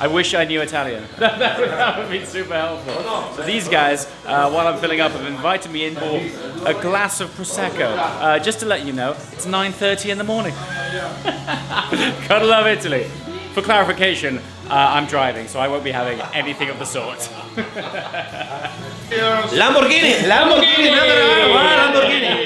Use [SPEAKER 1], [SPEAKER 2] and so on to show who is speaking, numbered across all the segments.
[SPEAKER 1] I wish I knew Italian. That would be super helpful. So these guys, while I'm filling up, have invited me in for a glass of Prosecco. Just to let you know, it's 9:30 in the morning. Gotta love Italy. For clarification, I'm driving, so I won't be having anything of the sort.
[SPEAKER 2] Lamborghini! Lamborghini! Lamborghini!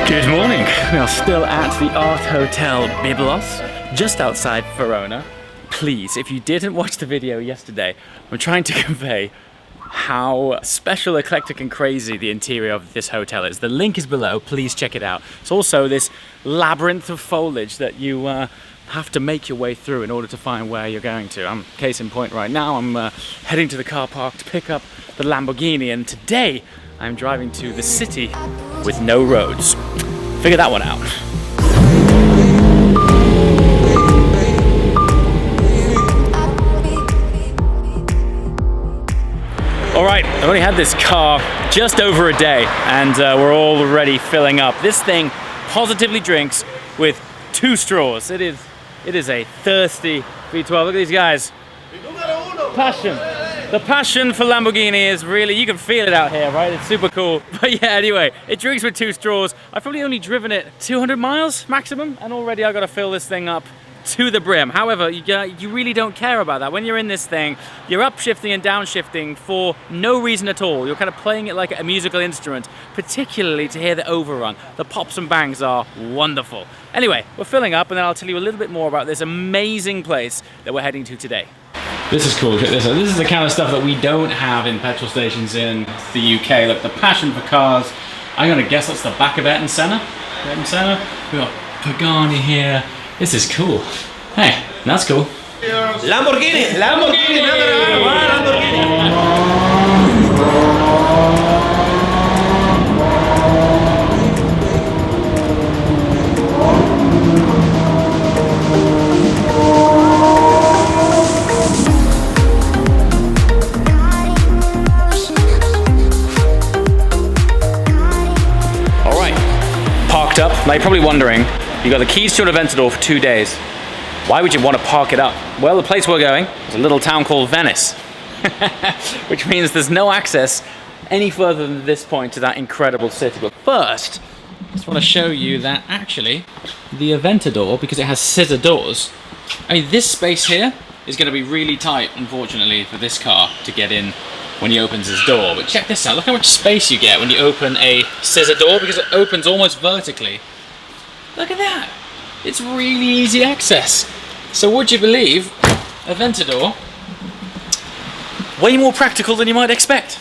[SPEAKER 1] Good morning. We are still at the Art Hotel Byblos, just outside Verona. Please, if you didn't watch the video yesterday, I'm trying to convey how special, eclectic and crazy the interior of this hotel is. The link is below, please check it out. It's also this labyrinth of foliage that you have to make your way through in order to find where you're going to. Case in point right now, I'm heading to the car park to pick up the Lamborghini, and today I'm driving to the city with no roads. Figure that one out. All right, I've only had this car just over a day and we're already filling up. This thing positively drinks with 2 straws. It is a thirsty V12. Look at these guys. Passion. The passion for Lamborghini is really, you can feel it out here, right? It's super cool. But yeah, anyway, it drinks with 2 straws. I've probably only driven it 200 miles maximum, and already I've got to fill this thing up to the brim. However, you really don't care about that. When you're in this thing, you're upshifting and downshifting for no reason at all. You're kind of playing it like a musical instrument, particularly to hear the overrun. The pops and bangs are wonderful. Anyway, we're filling up, and then I'll tell you a little bit more about this amazing place that we're heading to today. This is cool. Check this out. This is the kind of stuff that we don't have in petrol stations in the UK. Look, the passion for cars. I'm gonna guess that's the back of Ayrton Senna. Ayrton Senna. We got Pagani here. This is cool. Hey, that's cool.
[SPEAKER 2] Lamborghini! Lamborghini! Lamborghini!
[SPEAKER 1] Up. Now you're probably wondering, you got the keys to an Aventador for 2 days. Why would you want to park it up? Well, the place we're going is a little town called Venice, which means there's no access any further than this point to that incredible city. But first, I just want to show you that actually the Aventador, because it has scissor doors, I mean, this space here is going to be really tight, unfortunately, for this car to get in when he opens his door. But check this out, look how much space you get when you open a scissor door, because it opens almost vertically. Look at that, it's really easy access. So would you believe, Aventador, way more practical than you might expect.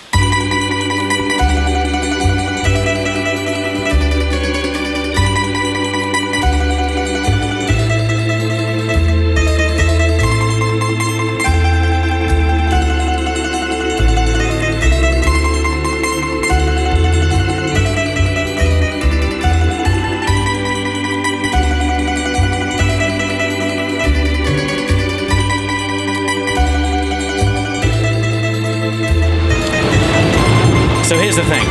[SPEAKER 1] So here's the thing,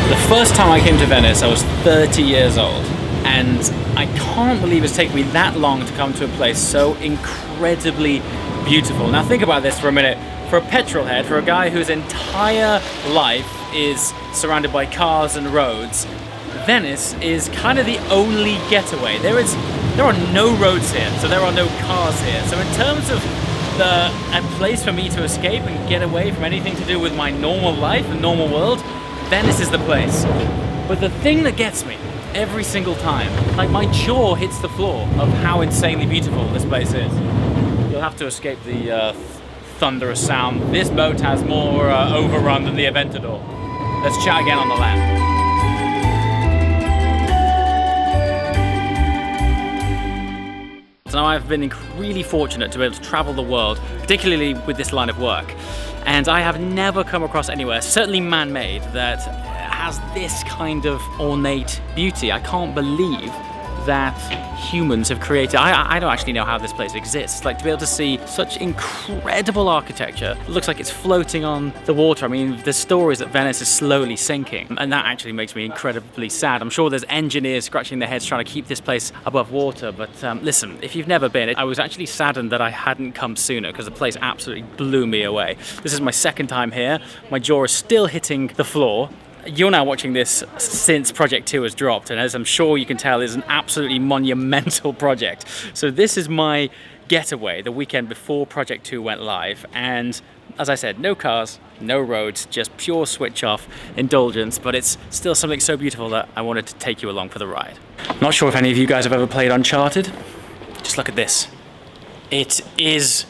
[SPEAKER 1] the first time I came to Venice I was 30 years old, and I can't believe it's taken me that long to come to a place so incredibly beautiful. Now think about this for a minute. For a petrol head, for a guy whose entire life is surrounded by cars and roads, Venice is kind of the only getaway. There are no roads here, so there are no cars here. So in terms of a place for me to escape and get away from anything to do with my normal life and normal world, Venice is the place. But the thing that gets me every single time, like my jaw hits the floor of how insanely beautiful this place is. You'll have to escape the thunderous sound. This boat has more overrun than the Aventador. Let's chat again on the land. So now I've been really fortunate to be able to travel the world, particularly with this line of work. And I have never come across anywhere, certainly man-made, that has this kind of ornate beauty. I can't believe that humans have created. I don't actually know how this place exists. Like, to be able to see such incredible architecture. It looks like it's floating on the water. I mean, the story is that Venice is slowly sinking, and that actually makes me incredibly sad. I'm sure there's engineers scratching their heads trying to keep this place above water, but listen, if you've never been, I was actually saddened that I hadn't come sooner, because the place absolutely blew me away. This is my second time here. My jaw is still hitting the floor. You're now watching this since Project 2 has dropped, and as I'm sure you can tell, it's an absolutely monumental project. So this is my getaway the weekend before Project 2 went live, and as I said, no cars, no roads, just pure switch off indulgence, but it's still something so beautiful that I wanted to take you along for the ride. Not sure if any of you guys have ever played Uncharted. Just look at this. It is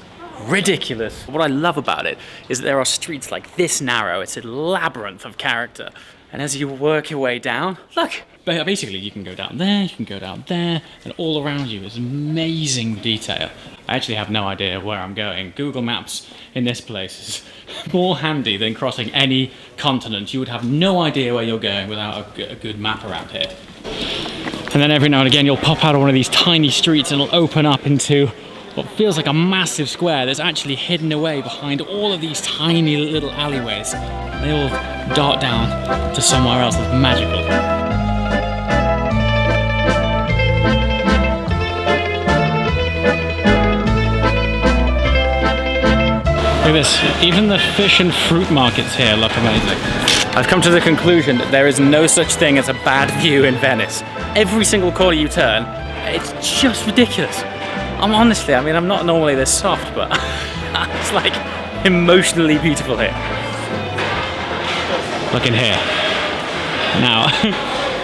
[SPEAKER 1] ridiculous. What I love about it is that there are streets like this narrow. It's a labyrinth of character, and as you work your way down, look, basically you can go down there, you can go down there, and all around you is amazing detail. I actually have no idea where I'm going. Google Maps in this place is more handy than crossing any continent. You would have no idea where you're going without a good map around here. And then every now and again you'll pop out of one of these tiny streets and it'll open up into what feels like a massive square that's actually hidden away behind all of these tiny little alleyways. They all dart down to somewhere else that's magical. Look at this, even the fish and fruit markets here look amazing. I've come to the conclusion that there is no such thing as a bad view in Venice. Every single corner you turn, it's just ridiculous. I'm not normally this soft, but it's like emotionally beautiful here. Look in here. Now,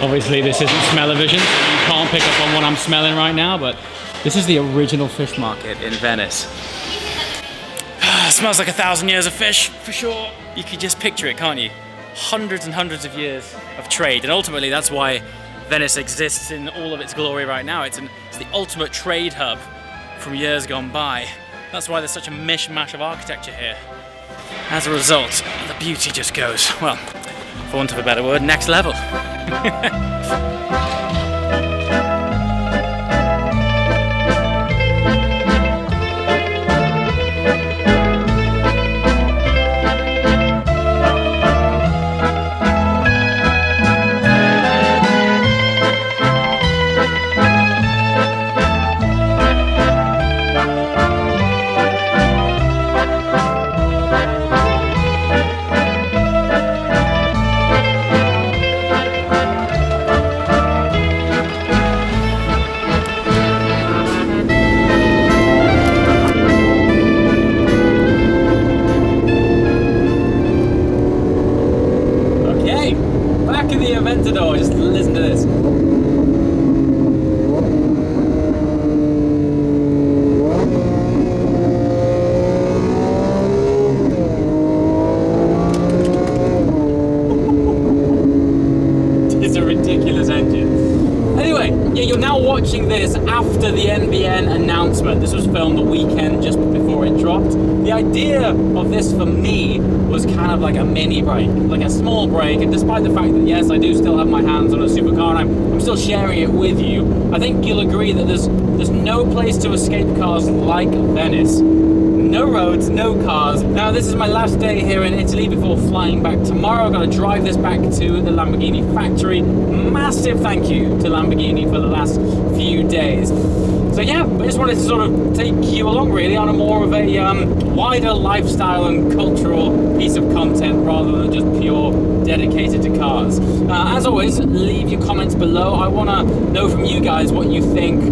[SPEAKER 1] obviously this isn't smell-o-vision, so you can't pick up on what I'm smelling right now, but this is the original fish market in Venice. It smells like 1,000 years of fish, for sure. You can just picture it, can't you? Hundreds and hundreds of years of trade, and ultimately that's why Venice exists in all of its glory right now. It's the ultimate trade hub from years gone by. That's why there's such a mishmash of architecture here. As a result, the beauty just goes, well, for want of a better word, next level. Aventador, just listen to this. It's a ridiculous engine. Anyway, yeah, you're now watching this after the NVN announcement. This was filmed the weekend just before it dropped. The idea of this for me was kind of like a mini break, like a small break, and despite the fact that yes, I do still have my hands on a supercar and I'm still sharing it with you, I think you'll agree that there's no place to escape cars like Venice. No roads, no cars. Now this is my last day here in Italy before flying back tomorrow. I'm going to drive this back to the Lamborghini factory. Massive thank you to Lamborghini for the last few days. So yeah, I just wanted to sort of take you along really on a more of a wider lifestyle and cultural piece of content rather than just pure dedicated to cars. As always, leave your comments below. I want to know from you guys what you think,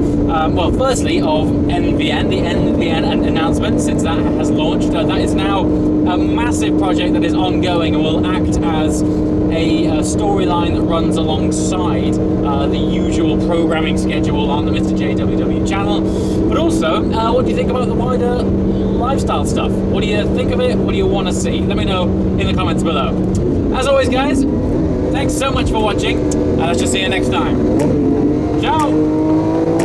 [SPEAKER 1] well, firstly of NVN, the NVN announcement, since that has launched. That is now a massive project that is ongoing and will act as a storyline that runs alongside the usual programming schedule on the Mr. JWW channel. But also, what do you think about the wider lifestyle stuff? What do you think of it? What do you want to see? Let me know in the comments below. As always, guys, thanks so much for watching, and I shall see you next time. Ciao!